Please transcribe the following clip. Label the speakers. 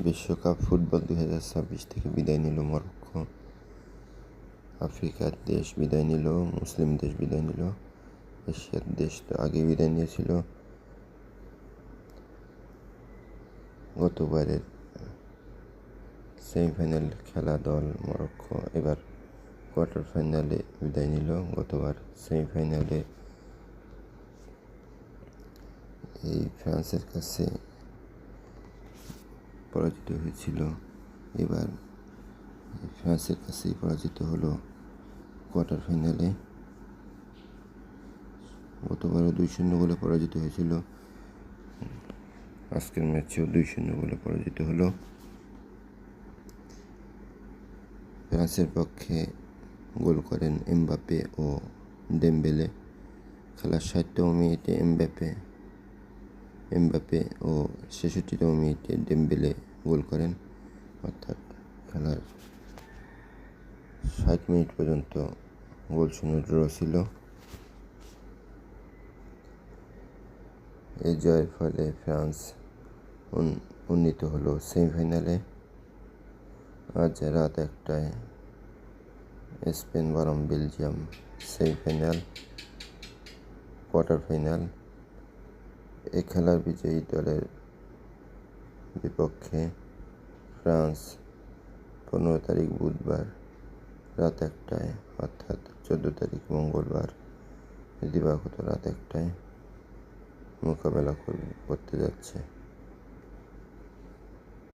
Speaker 1: বিশ্বকাপ ফুটবল 2026 থেকে বিদায় নিল মরক্কো। আফ্রিকার দেশ বিদায় নিল, মুসলিম দেশ বিদায় নিল, এশিয়ার দেশ তো আগে বিদায় নিয়েছিল। গতবারের সেমিফাইনাল খেলা দল মরক্কো এবার কোয়ার্টার ফাইনালে বিদায় নিল। গতবার সেমিফাইনালে এই ফ্রান্সের কাছে পরাজিত হয়েছিল, এবার ফ্রান্সের কাছেই পরাজিত হলো কোয়ার্টার ফাইনালে। গতবারও 2-0 গোলে পরাজিত হয়েছিল, আজকের ম্যাচেও 2-0 গোলে পরাজিত হলো। ফ্রান্সের পক্ষে গোল করেন এমবাপে ও ডেম্বেলে। খেলার 60তম মিনিটে এমবাপে ও 66তম মিনিটে ডেম্বেলে গোল করেন, অর্থাৎ খেলার 60 মিনিট পর্যন্ত গোলশূন্য ড্র ছিল। এই জয়ের ফলে ফ্রান্স উন্নীত হলো সেমিফাইনালে। আজ রাত 1টায় স্পেন বনাম বেলজিয়াম সেমিফাইনাল, কোয়ার্টার ফাইনাল। এই খেলার বিজয়ী দলের বিপক্ষে ফ্রান্স 15 তারিখ বুধবার রাত 1টায়, অর্থাৎ 14 তারিখ মঙ্গলবার দিবাগত রাত 1টায় মোকাবেলা করতে যাচ্ছে।